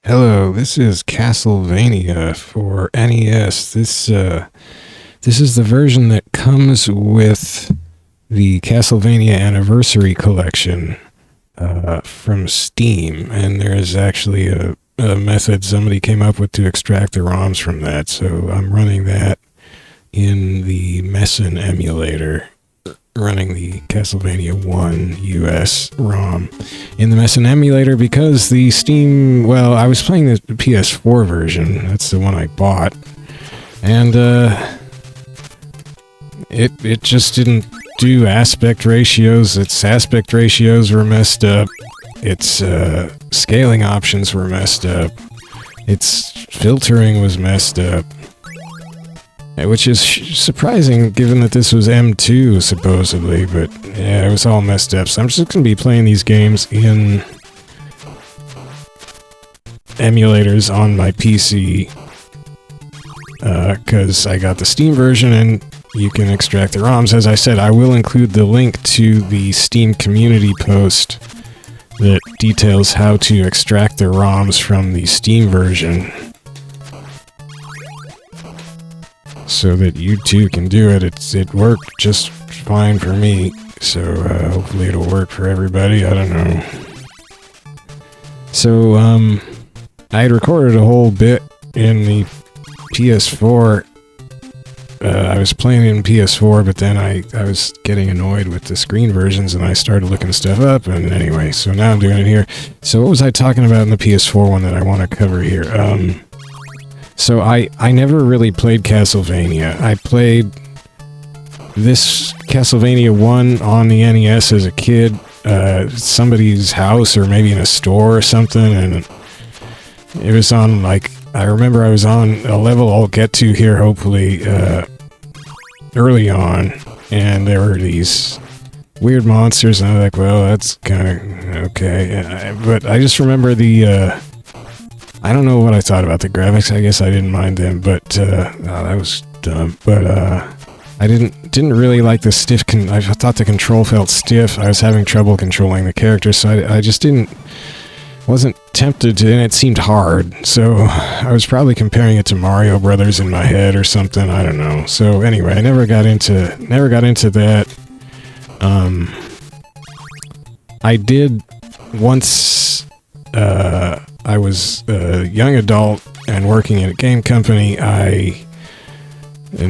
Hello, this is Castlevania for NES. This is the version that comes with the Castlevania Anniversary Collection from Steam, and there's actually a method somebody came up with to extract the ROMs from that. So I'm running that in the Mesen emulator, running the Castlevania 1 US ROM in the Mesen emulator because the Steam, well, I was playing the PS4 version. That's the one I bought. And it just didn't do aspect ratios. Its aspect ratios were messed up. Its scaling options were messed up. Its filtering was messed up. Which is surprising, given that this was M2, supposedly, but yeah, it was all messed up. So I'm just going to be playing these games in emulators on my PC, because I got the Steam version, and you can extract the ROMs. As I said, I will include the link to the Steam community post that details how to extract the ROMs from the Steam version, so that you too can do it. It worked just fine for me, so hopefully it'll work for everybody. I don't know. So I had recorded a whole bit in the PS4. I was playing in PS4, but then I was getting annoyed with the screen versions, and I started looking stuff up, and anyway, so now I'm doing it here. So what was I talking about in the PS4 one that I want to cover here? So I never really played Castlevania. I played this Castlevania 1 on the NES as a kid, somebody's house or maybe in a store or something, and it was on, like, I remember I was on a level I'll get to here, hopefully, early on, and there were these weird monsters, and I was like, well, that's kind of okay, but I just remember the, I don't know what I thought about the graphics. I guess I didn't mind them, but that was dumb. But I didn't really like the stiff. I thought the control felt stiff. I was having trouble controlling the characters, so I just wasn't tempted to, and it seemed hard. So I was probably comparing it to Mario Brothers in my head or something. I don't know. So anyway, I never got into that. I did once. I was a young adult and working in a game company. And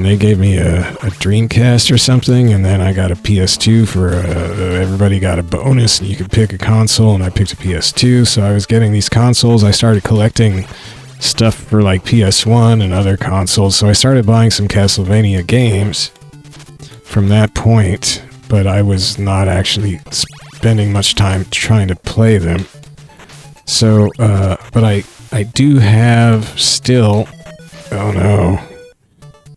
they gave me a Dreamcast or something, and then I got a PS2 for everybody got a bonus, and you could pick a console, and I picked a PS2. So I was getting these consoles. I started collecting stuff for like PS1 and other consoles. So I started buying some Castlevania games from that point, but I was not actually spending much time trying to play them. So, but I do have still, oh no,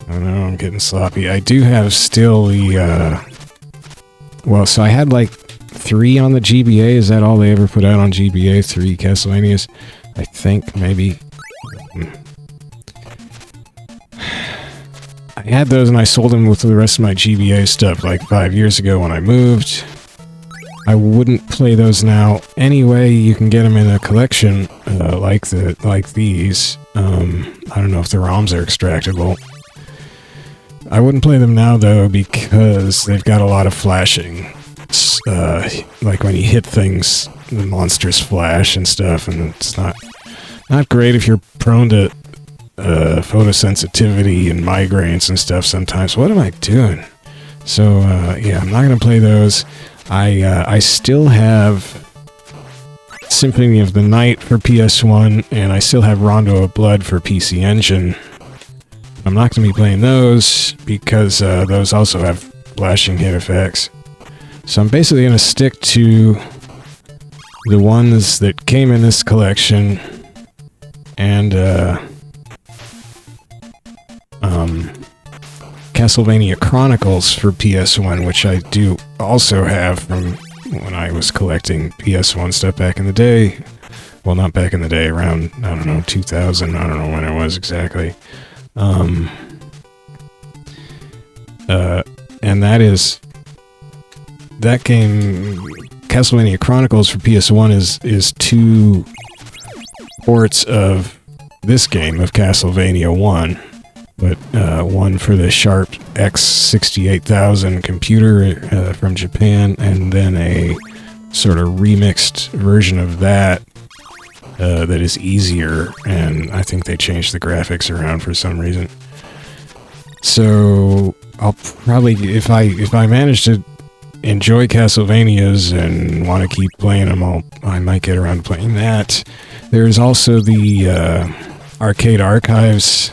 I'm getting sloppy. I do have still the, well, so I had like 3 on the GBA. Is that all they ever put out on GBA? 3 Castlevanias? I think, maybe. I had those and I sold them with the rest of my GBA stuff like 5 years ago when I moved. I wouldn't play those now. Anyway, you can get them in a collection like these. I don't know if the ROMs are extractable. I wouldn't play them now though because they've got a lot of flashing. Like when you hit things, the monsters flash and stuff, and it's not great if you're prone to photosensitivity and migraines and stuff sometimes. What am I doing? So yeah, I'm not gonna play those. I still have Symphony of the Night for PS1, and I still have Rondo of Blood for PC Engine. I'm not going to be playing those, because those also have flashing hit effects. So I'm basically going to stick to the ones that came in this collection, and Castlevania Chronicles for PS1, which I do also have from when I was collecting PS1 stuff back in the day. Well, not back in the day, around, I don't know, 2000, I don't know when it was exactly. And that game, Castlevania Chronicles for PS1 is 2 ports of this game, of Castlevania 1, but one for the Sharp X68000 computer from Japan, and then a sort of remixed version of that that is easier, and I think they changed the graphics around for some reason. So I'll probably, if I manage to enjoy Castlevanias and want to keep playing them, I might get around to playing that. There's also the Arcade Archives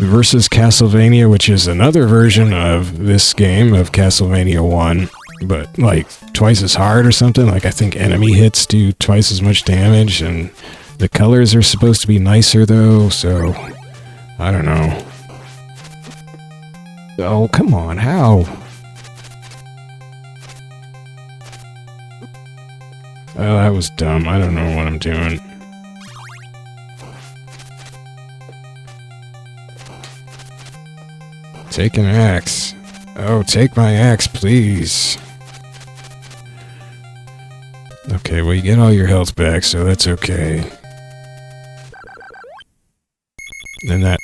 versus Castlevania, which is another version of this game, of Castlevania 1, but like twice as hard or something. Like, I think enemy hits do twice as much damage, and the colors are supposed to be nicer though, so I don't know. Oh, come on, how? Oh, that was dumb. I don't know what I'm doing. Take an axe. Oh, take my axe, please. Okay, well, you get all your health back, so that's okay. Then that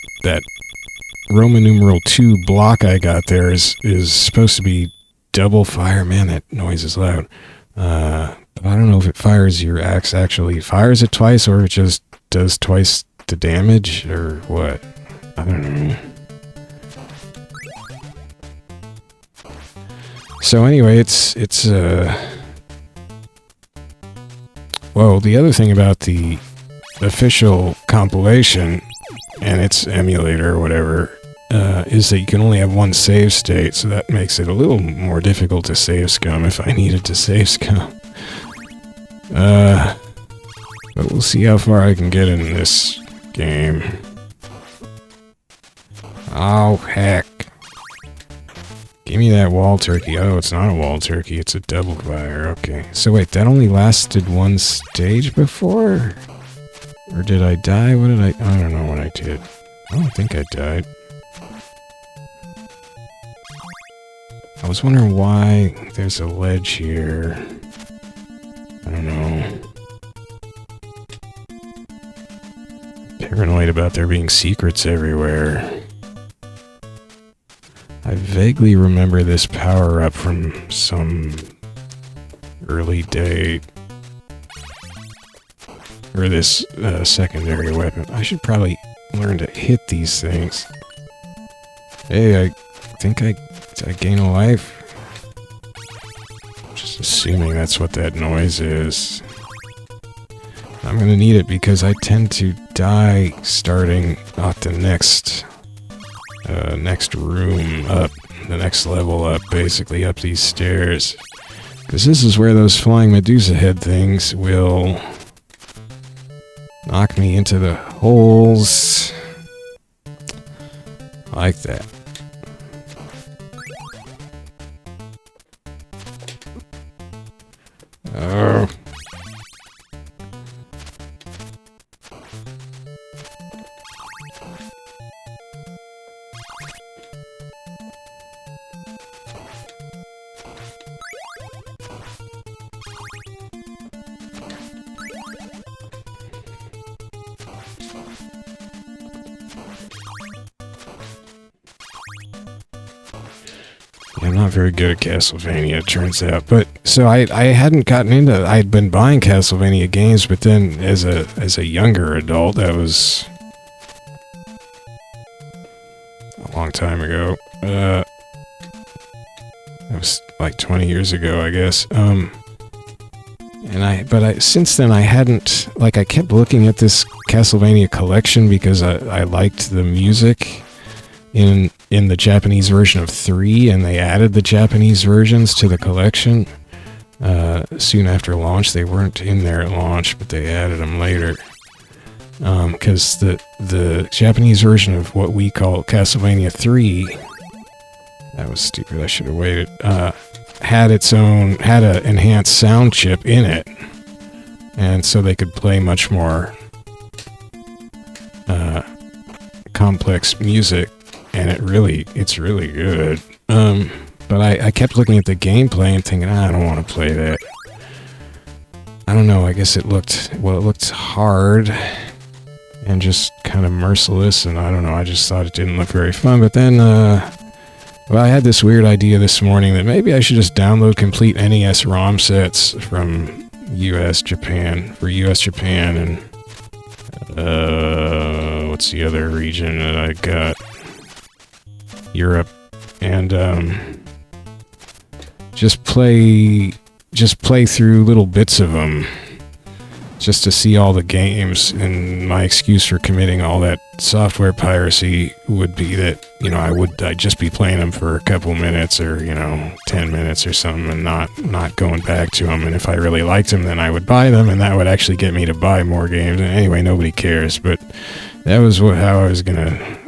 Roman numeral 2 block I got there is supposed to be double fire. Man, that noise is loud. But I don't know if it fires your axe, actually fires it twice, or it just does twice the damage, or what. I don't know. So anyway, it's well, the other thing about the official compilation and its emulator or whatever is that you can only have one save state, so that makes it a little more difficult to save scum if I needed to save scum. But we'll see how far I can get in this game. Oh, heck. Give me that wall turkey. Oh, it's not a wall turkey, it's a double fire. Okay. So wait, that only lasted one stage before? Or did I die? What did I don't know what I did. I don't think I died. I was wondering why there's a ledge here. I don't know. Paranoid about there being secrets everywhere. I vaguely remember this power-up from some early day. Or this secondary weapon. I should probably learn to hit these things. Hey, I think I gain a life. Just assuming that's what that noise is. I'm gonna need it because I tend to die starting at the next room up, the next level up, basically up these stairs. Because this is where those flying Medusa head things will knock me into the holes. Like that. Oh. I'm not very good at Castlevania, it turns out. But so I hadn't gotten into. I'd been buying Castlevania games, but then as a younger adult, that was a long time ago. That was like 20 years ago, I guess. But since then I hadn't, like, I kept looking at this Castlevania collection because I liked the music in the Japanese version of 3, and they added the Japanese versions to the collection soon after launch. They weren't in there at launch, but they added them later. Because the Japanese version of what we call Castlevania 3, that was stupid, I should have waited, had an enhanced sound chip in it, and so they could play much more complex music, and it's really good. But I kept looking at the gameplay and thinking, I don't want to play that. I don't know, I guess it looked hard and just kind of merciless, and I don't know, I just thought it didn't look very fun. But then, well, I had this weird idea this morning that maybe I should just download complete NES ROM sets from US, Japan, and, what's the other region that I got? Europe, and, just play through little bits of them, just to see all the games. And my excuse for committing all that software piracy would be that, you know, I'd just be playing them for a couple minutes, or, you know, 10 minutes or something, and not going back to them. And if I really liked them, then I would buy them, and that would actually get me to buy more games. And anyway, nobody cares, but that was how I was gonna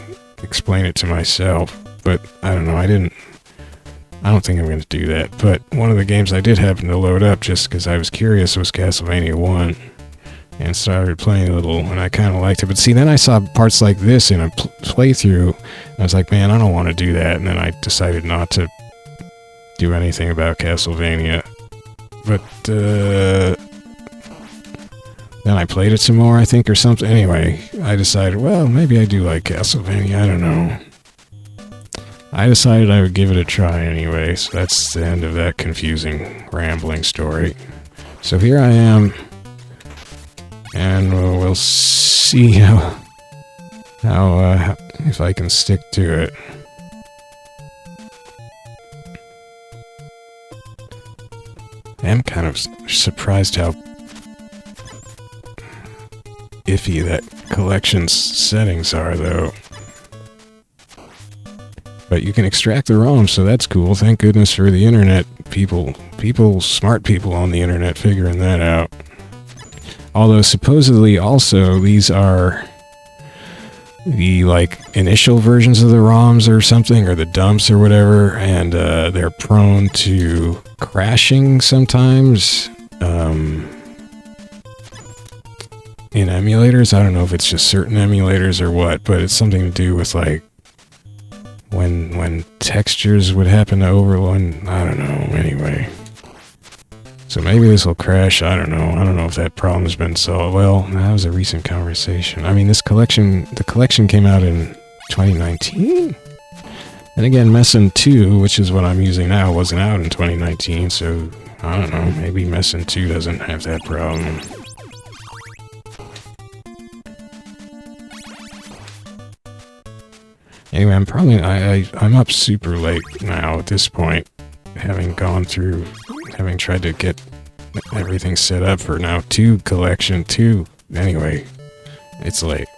explain it to myself. But I don't know, I don't think I'm going to do that. But one of the games I did happen to load up just because I was curious was Castlevania 1. And started playing a little, and I kind of liked it. But see, then I saw parts like this in a playthrough, and I was like, man, I don't want to do that. And then I decided not to do anything about Castlevania. But then I played it some more, I think, or something. Anyway, I decided, well, maybe I do like Castlevania. I don't know. I decided I would give it a try anyway, so that's the end of that confusing, rambling story. So here I am, and we'll see how if I can stick to it. I am kind of surprised how iffy that collection's settings are, though. But you can extract the ROM, so that's cool. Thank goodness for the internet people, smart people on the internet figuring that out. Although supposedly also these are the like initial versions of the ROMs or something, or the dumps or whatever, and they're prone to crashing sometimes in emulators. I don't know if it's just certain emulators or what, but it's something to do with like when textures would happen to overrun, I don't know, anyway. So maybe this will crash, I don't know. I don't know if that problem's been solved. Well, that was a recent conversation. I mean, the collection came out in 2019? And again, Mesen 2, which is what I'm using now, wasn't out in 2019, so I don't know, maybe Mesen 2 doesn't have that problem. Anyway, I'm up super late now at this point, having tried to get everything set up for now collection 2. Anyway, it's late.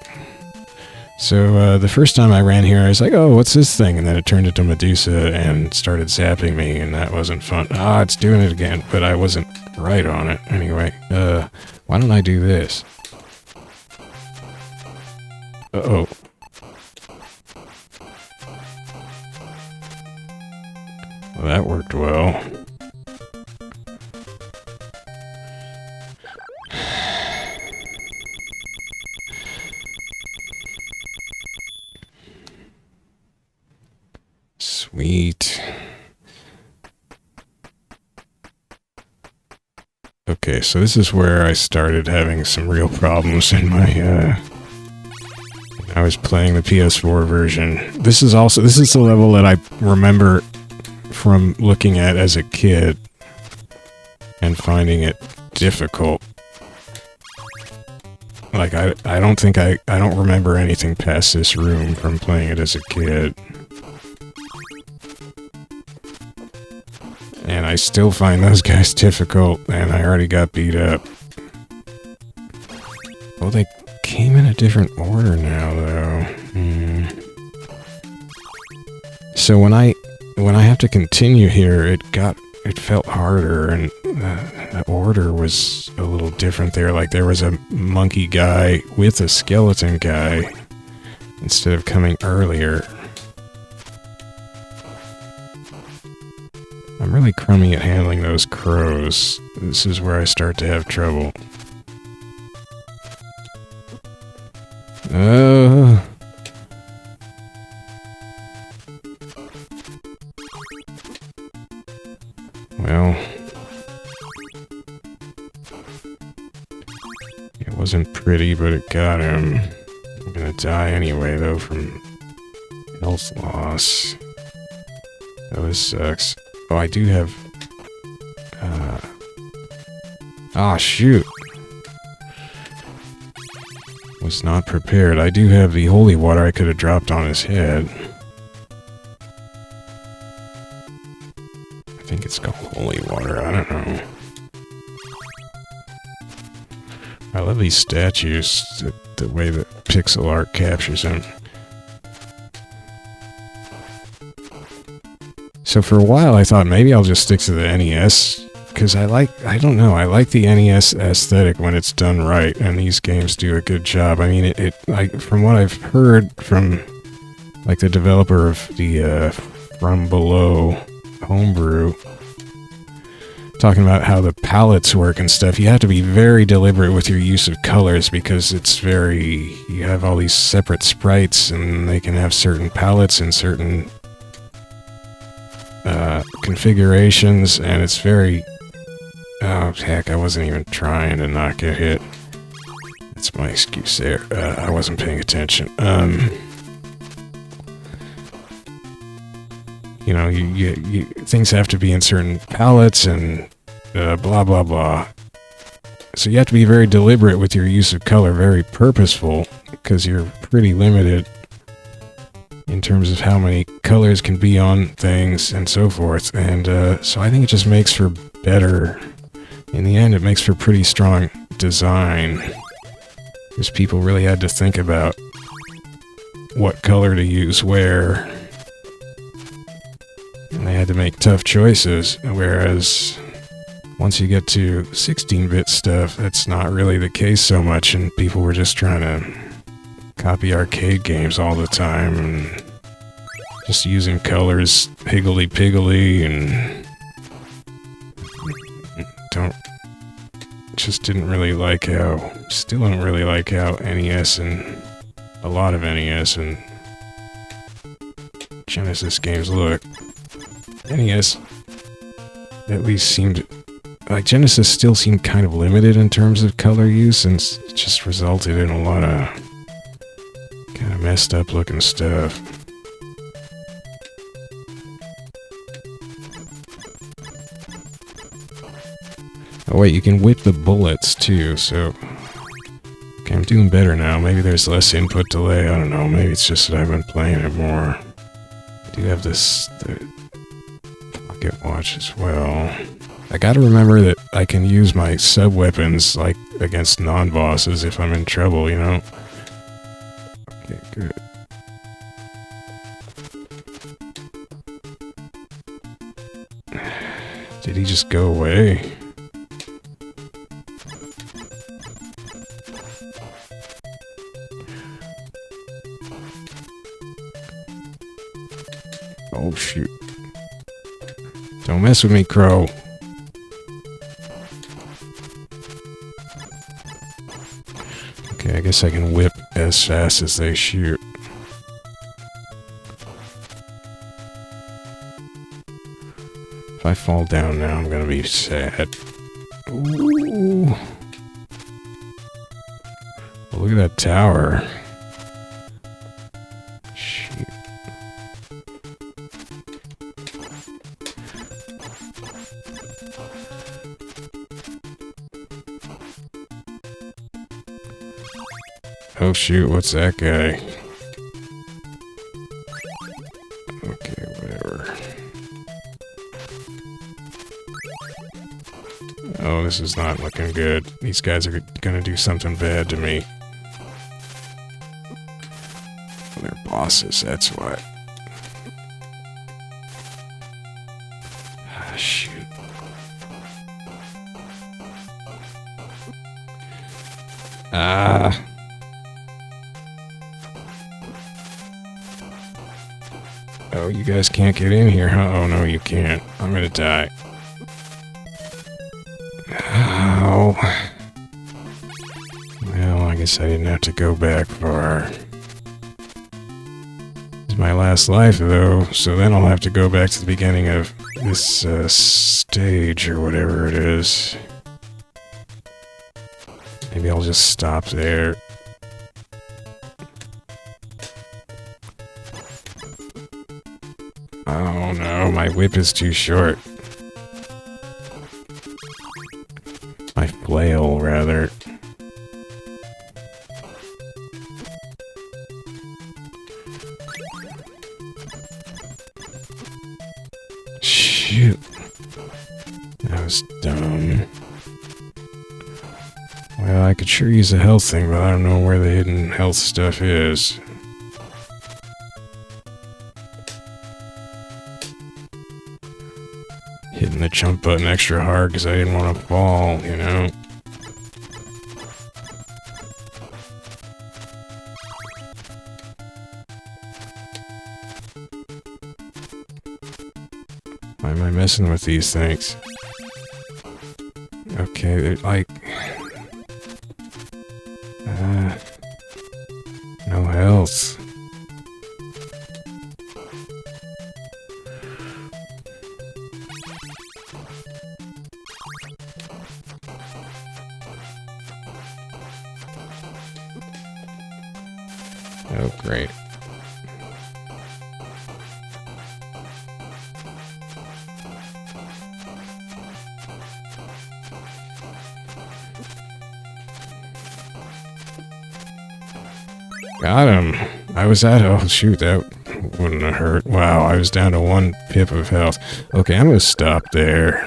So the first time I ran here, I was like, oh, what's this thing? And then it turned into Medusa and started zapping me, and that wasn't fun. Ah, it's doing it again, but I wasn't right on it. Anyway, why don't I do this? Uh-oh. Well, that worked well. Sweet. Okay, so this is where I started having some real problems in my, I was playing the PS4 version. This is the level that I remember from looking at as a kid and finding it difficult. Like, I don't remember anything past this room from playing it as a kid. And I still find those guys difficult, and I already got beat up. Well, they came in a different order now, though. So when I have to continue here, it felt harder, and the order was a little different there. Like, there was a monkey guy with a skeleton guy instead of coming earlier. I'm really crummy at handling those crows. This is where I start to have trouble. Well. Wasn't pretty, but it got him. I'm gonna die anyway, though, from health loss. That sucks. Oh, I do have... Ah, shoot! Was not prepared. I do have the holy water I could have dropped on his head. I think it's called holy water. I don't know. I love these statues, the way that pixel art captures them. So for a while I thought maybe I'll just stick to the NES, because I don't know, I like the NES aesthetic when it's done right, and these games do a good job. I mean, from what I've heard from, like, the developer of the From Below homebrew, talking about how the palettes work and stuff, you have to be very deliberate with your use of colors, because you have all these separate sprites, and they can have certain palettes and certain configurations, and it's very... Oh, heck, I wasn't even trying to not get hit. That's my excuse there. I wasn't paying attention. You know, things have to be in certain palettes and blah, blah, blah. So you have to be very deliberate with your use of color, very purposeful, because you're pretty limited in terms of how many colors can be on things and so forth. And so I think it just makes for better... In the end, it makes for pretty strong design, because people really had to think about what color to use where, and they had to make tough choices, whereas once you get to 16-bit stuff, that's not really the case so much, and people were just trying to copy arcade games all the time, and just using colors higgledy-piggledy, and still don't really like how NES and a lot of NES and Genesis games look. NES at least seemed... Like, Genesis still seemed kind of limited in terms of color use, and it just resulted in a lot of kind of messed up looking stuff. Oh wait, you can whip the bullets too, so... Okay, I'm doing better now. Maybe there's less input delay, I don't know. Maybe it's just that I've been playing it more. I do have the pocket watch as well. I gotta remember that I can use my sub-weapons, like, against non-bosses if I'm in trouble, you know? Okay, good. Did he just go away? Oh, shoot. Don't mess with me, Crow. Okay, I guess I can whip as fast as they shoot. If I fall down now, I'm gonna be sad. Ooh. Well, look at that tower. Shoot. Oh shoot, what's that guy? Okay, whatever. Oh, this is not looking good. These guys are gonna do something bad to me. They're bosses, that's why. Ah, shoot. Ah. Oh, you guys can't get in here, huh? Oh, no, you can't. I'm gonna die. Oh. Well, I guess I didn't have to go back far. It's my last life, though, so then I'll have to go back to the beginning of this, stage, or whatever it is. Maybe I'll I'll just stop there. Oh no, my whip is too short. My flail, rather. Shoot. That was dumb. Well, I could sure use a health thing, but I don't know where the hidden health stuff is. Hitting the jump button extra hard because I didn't want to fall, you know? Why am I messing with these things? Okay, they're like... no health. Oh, great. Got him. I was at... Oh, shoot, that wouldn't have hurt. Wow, I was down to 1 pip of health. Okay, I'm gonna stop there.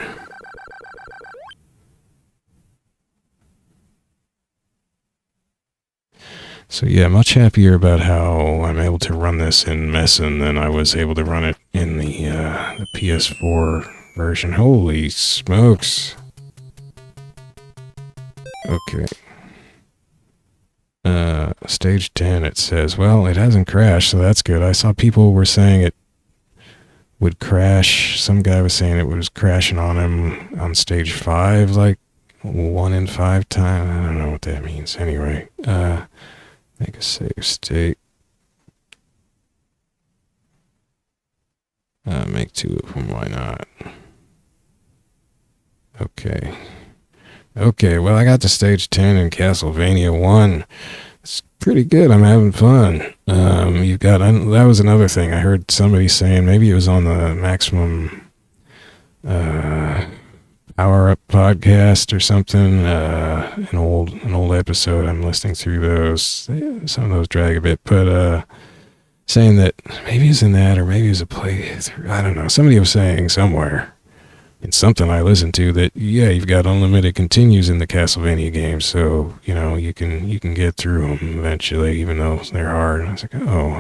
So yeah, much happier about how I'm able to run this in Mesen than I was able to run it in the PS4 version. Holy smokes. Okay. Stage 10, it says. Well, it hasn't crashed, so that's good. I saw people were saying it would crash. Some guy was saying it was crashing on him on stage 5, like 1 in 5 times. I don't know what that means. Anyway, make a save state. Make 2 of them, why not? Okay. Okay, well, I got to stage 10 in Castlevania 1. It's pretty good. I'm having fun. You've got... that was another thing. I heard somebody saying, maybe it was on the Maximum Power Up podcast or something. An old episode. I'm listening through those. Some of those drag a bit, but saying that maybe it's in that, or maybe it's a playthrough. I don't know. Somebody was saying somewhere in something I listened to that, yeah, you've got unlimited continues in the Castlevania games, so, you know, you can get through them eventually, even though they're hard. And I was like, oh,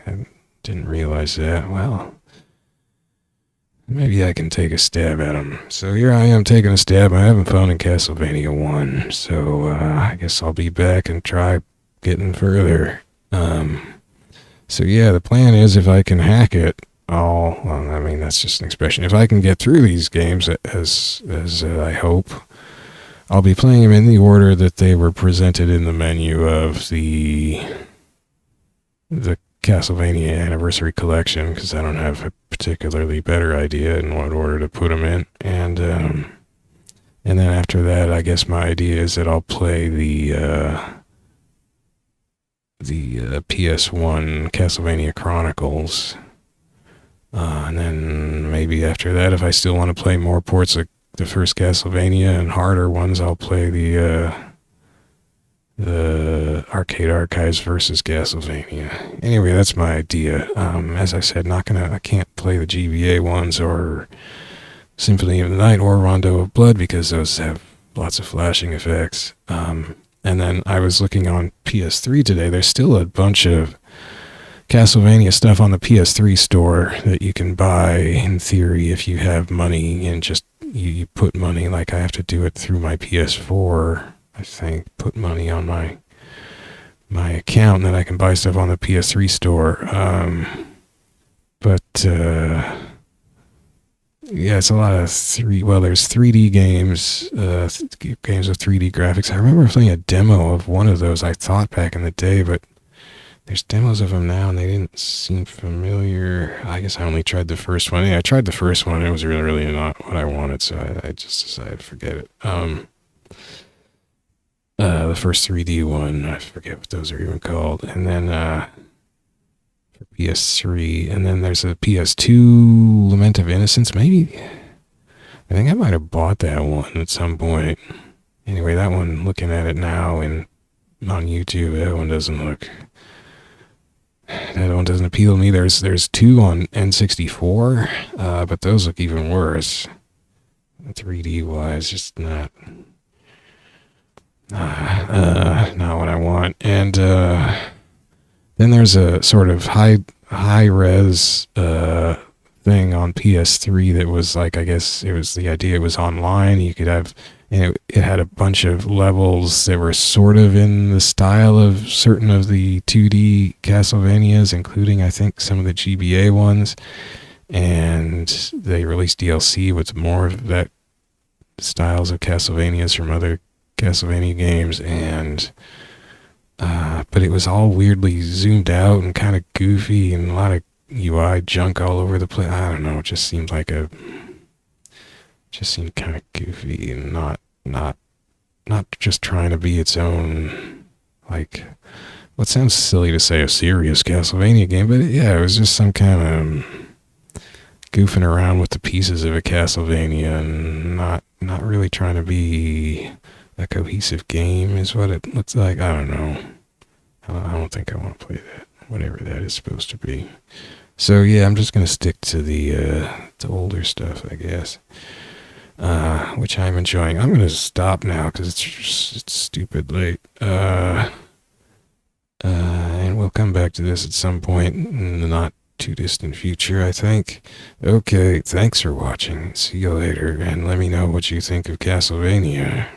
I didn't realize that. Well, maybe I can take a stab at them. So here I am taking a stab. I'm having fun in Castlevania 1, so I guess I'll be back and try getting further. So yeah, the plan is if I can hack it, well, I mean, that's just an expression. If I can get through these games as I hope, I'll be playing them in the order that they were presented in the menu of the Castlevania Anniversary Collection, because I don't have a particularly better idea in what order to put them in. And then after that, I guess my idea is that I'll play the PS1 Castlevania Chronicles. And then maybe after that, if I still want to play more ports of the first Castlevania and harder ones, I'll play the Arcade Archives versus Castlevania. Anyway, that's my idea. As I said, I can't play the GBA ones or Symphony of the Night or Rondo of Blood because those have lots of flashing effects. And then I was looking on PS3 today. There's still a bunch of Castlevania stuff on the PS3 store that you can buy in theory if you have money, and just you put money, like I have to do it through my PS4, I think, put money on my account, and then I can buy stuff on the PS3 store. But yeah, it's a lot of there's 3D games, games with 3D graphics. I remember playing a demo of one of those, I thought, back in the day, but there's demos of them now, and they didn't seem familiar. I guess I only tried the first one. Yeah, I tried the first one, and it was really not what I wanted, so I just decided to forget it. The first 3D one, I forget what those are even called. And then for PS3, and then there's a PS2 Lament of Innocence. Maybe I think I might have bought that one at some point. Anyway, that one, looking at it now and on YouTube, that one doesn't appeal to me. There's two on N64, but those look even worse. 3D wise, just not what I want. And then there's a sort of high res thing on PS3 that was like, I guess it was the idea, it was online. You could have, and it had a bunch of levels that were sort of in the style of certain of the 2D Castlevanias, including I think some of the GBA ones. And they released DLC with more of that styles of Castlevanias from other Castlevania games, and but it was all weirdly zoomed out and kind of goofy and a lot of UI junk all over the place. I don't know, it just seemed kind of goofy and not just trying to be its own, like, what sounds silly to say, a serious Castlevania game, but yeah, it was just some kind of goofing around with the pieces of a Castlevania and not really trying to be a cohesive game is what it looks like. I don't know. I don't think I want to play that, whatever that is supposed to be. So yeah, I'm just gonna stick to the older stuff, I guess, which I'm enjoying. I'm gonna stop now because it's stupid late. And we'll come back to this at some point in the not too distant future, I think. Okay, thanks for watching. See you later, and let me know what you think of Castlevania.